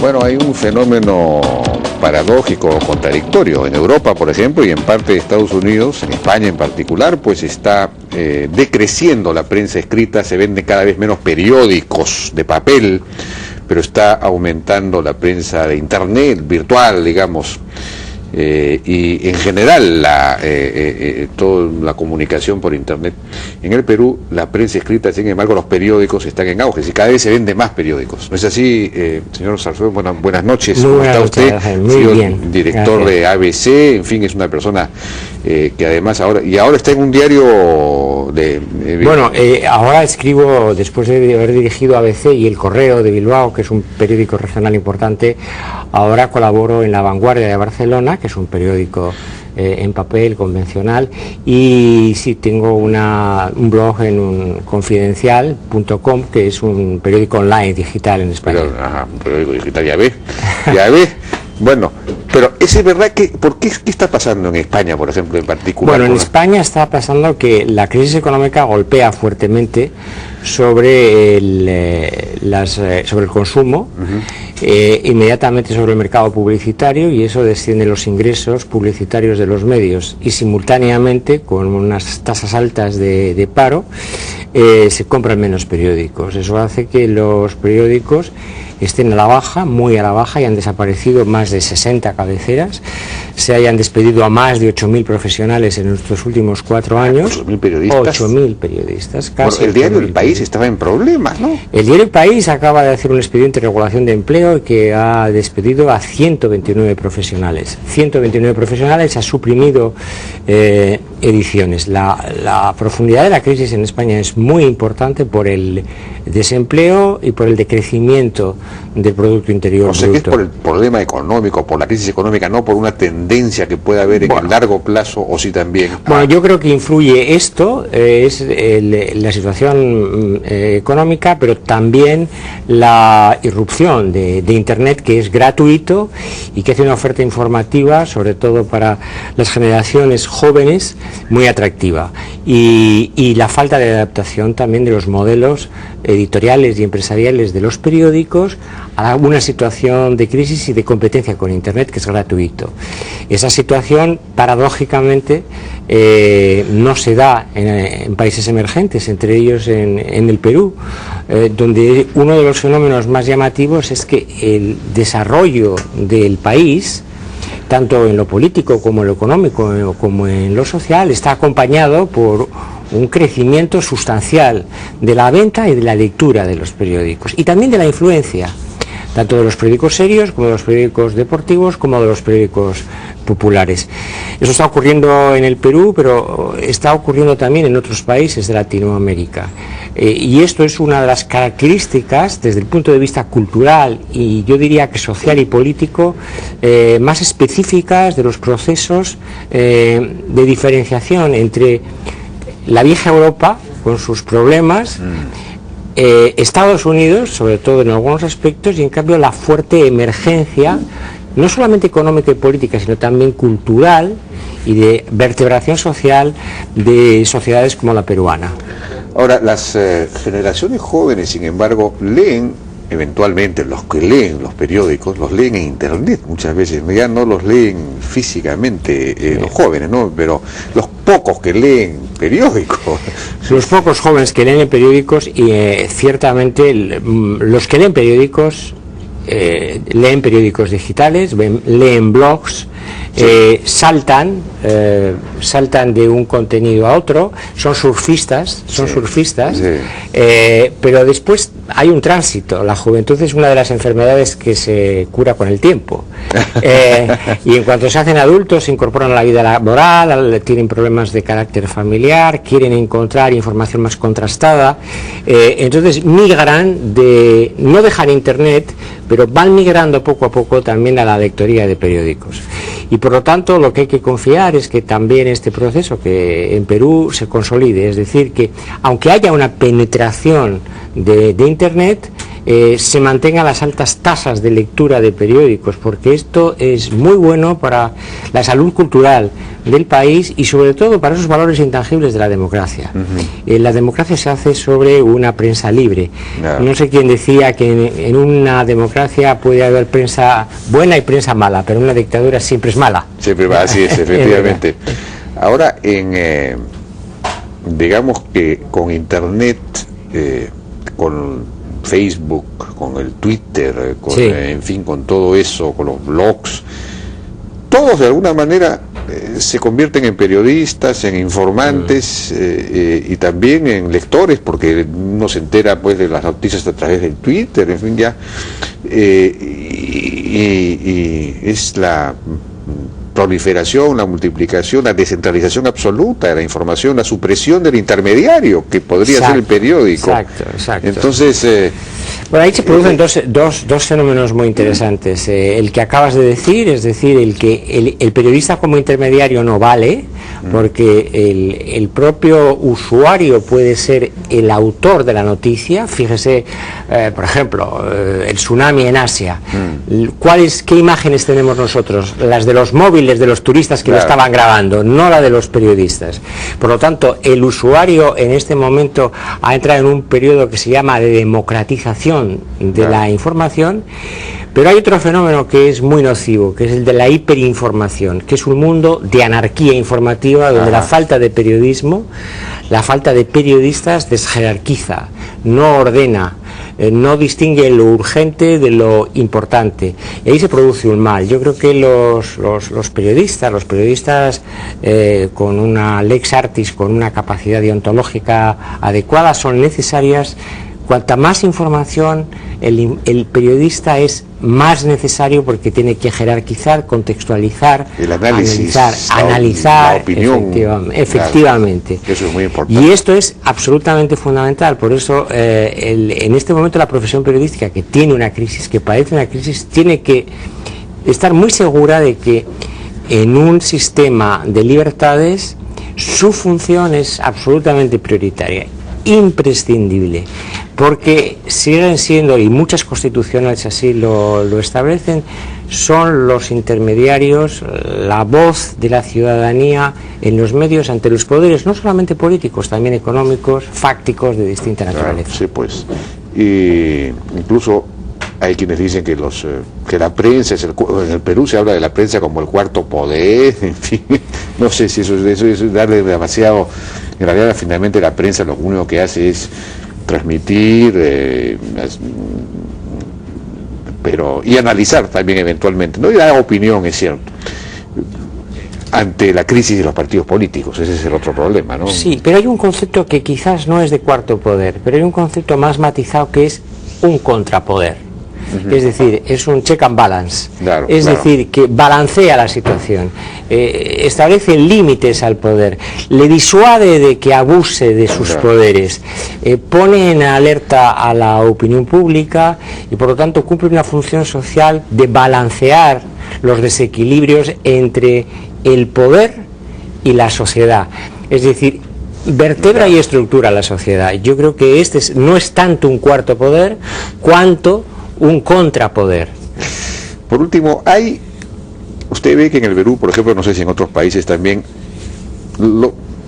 Bueno, hay un fenómeno paradójico, contradictorio. En Europa, por ejemplo, y en parte de Estados Unidos, en España en particular, pues está decreciendo la prensa escrita, se venden cada vez menos periódicos de papel, pero está aumentando la prensa de internet, virtual, digamos. Y en general toda la comunicación por internet. En el Perú la prensa escrita, sin embargo los periódicos están en auge y cada vez se venden más periódicos. ¿No es así, señor Salcedo? Buenas noches. ¿Cómo está usted? Muy bien. Director Gracias. de ABC, en fin, es una persona que además ahora está en un diario de... Bueno, ahora escribo, después de haber dirigido ABC y El Correo de Bilbao, que es un periódico regional importante, ahora colaboro en La Vanguardia de Barcelona, que es un periódico en papel convencional, y sí, tengo un blog en confidencial.com, que es un periódico online digital en España. Un periódico digital, ya ve. Bueno, pero ¿es verdad que qué está pasando en España, por ejemplo, en particular? Bueno, en España está pasando que la crisis económica golpea fuertemente sobre el consumo, inmediatamente sobre el mercado publicitario, y eso desciende los ingresos publicitarios de los medios, y simultáneamente, con unas tasas altas de paro, se compran menos periódicos. Eso hace que los periódicos estén a la baja, muy a la baja, y han desaparecido más de 60 cabeceras, se hayan despedido a más de 8.000 profesionales en estos últimos 4 años. 8.000 periodistas. 8.000 periodistas, casi. Bueno, el diario El País estaba en problemas, ¿no? El diario El País acaba de hacer un expediente de regulación de empleo que ha despedido a 129 profesionales. 129 profesionales, ha suprimido ediciones. La profundidad de la crisis en España es muy importante por el desempleo y por el decrecimiento del Producto Interior Bruto. O sea, que es por el problema económico, por la crisis económica, no por una tendencia que pueda haber en el largo plazo, o sí también. Bueno, yo creo que influye esto, es la situación económica, pero también la irrupción de Internet, que es gratuito y que hace una oferta informativa, sobre todo para las generaciones jóvenes, muy atractiva. Y la falta de adaptación también de los modelos editoriales y empresariales de los periódicos a una situación de crisis y de competencia con Internet, que es gratuito. Esa situación, paradójicamente, no se da en países emergentes, entre ellos en el Perú, donde uno de los fenómenos más llamativos es que el desarrollo del país, tanto en lo político como en lo económico como en lo social, está acompañado por un crecimiento sustancial de la venta y de la lectura de los periódicos, y también de la influencia, tanto de los periódicos serios como de los periódicos deportivos como de los periódicos populares. Eso está ocurriendo en el Perú, pero está ocurriendo también en otros países de Latinoamérica. Y esto es una de las características, desde el punto de vista cultural y yo diría que social y político, más específicas de los procesos de diferenciación entre la vieja Europa, con sus problemas, Estados Unidos, sobre todo en algunos aspectos, y en cambio la fuerte emergencia, no solamente económica y política, sino también cultural y de vertebración social de sociedades como la peruana. Ahora, las generaciones jóvenes, sin embargo, leen, eventualmente los que leen los periódicos, los leen en internet muchas veces, ya no los leen físicamente los jóvenes, ¿no? Pero los pocos que leen periódicos. Los pocos jóvenes que leen periódicos, y ciertamente los que leen periódicos digitales, leen blogs, saltan de un contenido a otro, son surfistas, pero después hay un tránsito. La juventud es una de las enfermedades que se cura con el tiempo, y en cuanto se hacen adultos se incorporan a la vida laboral, tienen problemas de carácter familiar, quieren encontrar información más contrastada, entonces migran no dejan Internet, pero van migrando poco a poco también a la lectoría de periódicos. Y por lo tanto lo que hay que confiar es que también este proceso que en Perú se consolide, es decir, que aunque haya una penetración de Internet, se mantengan las altas tasas de lectura de periódicos, porque esto es muy bueno para la salud cultural del país y sobre todo para esos valores intangibles de la democracia. La democracia se hace sobre una prensa libre. No sé quién decía que en una democracia puede haber prensa buena y prensa mala, pero una dictadura siempre es mala. Siempre va, así es, efectivamente. Ahora, digamos que con Internet, con Facebook, con el Twitter, en fin, con todo eso, con los blogs, todos de alguna manera se convierten en periodistas, en informantes y también en lectores, porque uno se entera pues de las noticias a través del Twitter, en fin, ya y es la proliferación, la multiplicación, la descentralización absoluta de la información, la supresión del intermediario que podría ser el periódico. Exacto. Entonces, bueno, ahí se producen dos fenómenos muy interesantes. El que acabas de decir, es decir, el periodista como intermediario no vale, porque el propio usuario puede ser el autor de la noticia. Fíjese, por ejemplo, el tsunami en Asia. ¿Qué imágenes tenemos nosotros? Las de los móviles de los turistas que lo estaban grabando, no la de los periodistas. Por lo tanto, el usuario en este momento ha entrado en un periodo que se llama de democratización de la información, pero hay otro fenómeno que es muy nocivo, que es el de la hiperinformación, que es un mundo de anarquía informativa donde la falta de periodismo, la falta de periodistas desjerarquiza, no ordena, no distingue lo urgente de lo importante, y ahí se produce un mal. Yo creo que los periodistas con una lex artis, con una capacidad deontológica adecuada, son necesarias. Cuanta más información, el periodista es más necesario porque tiene que jerarquizar, contextualizar, el análisis, analizar, la opinión, efectivamente. Claro, eso es muy importante. Y esto es absolutamente fundamental. Por eso, en este momento, la profesión periodística, que tiene una crisis, que padece una crisis, tiene que estar muy segura de que en un sistema de libertades su función es absolutamente prioritaria, imprescindible, porque siguen siendo, y muchas constituciones así lo establecen, son los intermediarios, la voz de la ciudadanía en los medios ante los poderes, no solamente políticos, también económicos, fácticos, de distinta naturaleza. Sí, pues. Y incluso hay quienes dicen que la prensa en el Perú se habla de la prensa como el cuarto poder, en fin, no sé si eso es darle demasiado. En realidad, finalmente, la prensa lo único que hace es transmitir, y analizar también eventualmente, no, y dar opinión, es cierto, ante la crisis de los partidos políticos. Ese es el otro problema, ¿no? Sí, pero hay un concepto que quizás no es de cuarto poder, pero hay un concepto más matizado que es un contrapoder. Es decir, es un check and balance, decir, que balancea la situación, establece límites al poder, le disuade de que abuse de sus poderes, pone en alerta a la opinión pública y por lo tanto cumple una función social de balancear los desequilibrios entre el poder y la sociedad. Es decir, vertebra y estructura la sociedad. Yo creo que no es tanto un cuarto poder cuanto un contrapoder. Por último, usted ve que en el Perú, por ejemplo, no sé si en otros países también,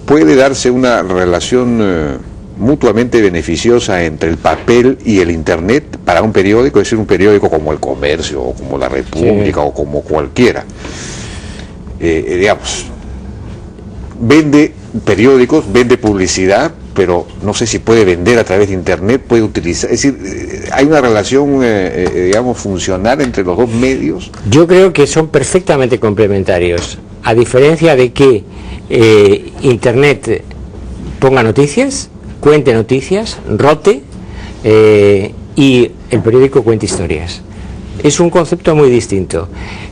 puede darse una relación mutuamente beneficiosa entre el papel y el Internet para un periódico, es decir, un periódico como El Comercio o como La República o como cualquiera. Digamos, vende periódicos, vende publicidad, pero no sé si puede vender a través de Internet, puede utilizar, es decir, hay una relación, digamos, funcional entre los dos medios. Yo creo que son perfectamente complementarios, a diferencia de que Internet ponga noticias, cuente noticias, rote, y el periódico cuente historias. Es un concepto muy distinto.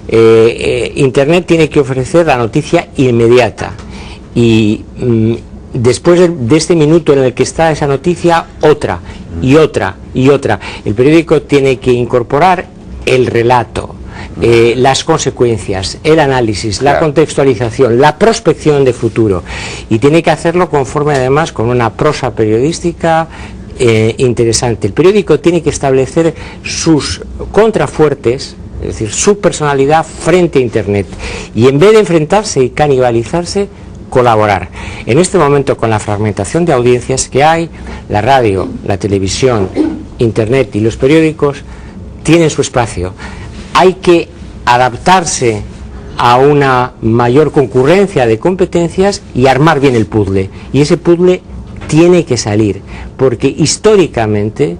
Internet tiene que ofrecer la noticia inmediata y después de este minuto en el que está esa noticia, otra y otra y otra. El periódico tiene que incorporar el relato, las consecuencias, el análisis, la contextualización, la prospección de futuro, y tiene que hacerlo conforme además con una prosa periodística interesante. El periódico tiene que establecer sus contrafuertes, es decir, su personalidad frente a Internet, y en vez de enfrentarse y canibalizarse, colaborar. En este momento, con la fragmentación de audiencias que hay, la radio, la televisión, Internet y los periódicos tienen su espacio. Hay que adaptarse a una mayor concurrencia de competencias y armar bien el puzzle. Y ese puzzle tiene que salir, porque históricamente,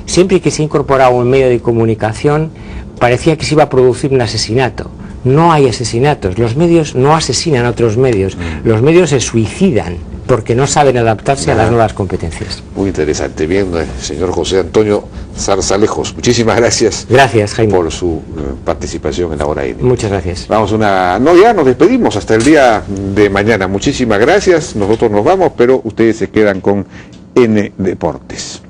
siempre que se ha incorporado un medio de comunicación, parecía que se iba a producir un asesinato. No hay asesinatos, los medios no asesinan a otros medios, los medios se suicidan porque no saben adaptarse a las nuevas competencias. Muy interesante. Bien, señor José Antonio Zarzalejos, muchísimas gracias. Gracias, Jaime, por su participación en la hora N. Muchas gracias. Vamos ya nos despedimos hasta el día de mañana. Muchísimas gracias. Nosotros nos vamos, pero ustedes se quedan con N Deportes.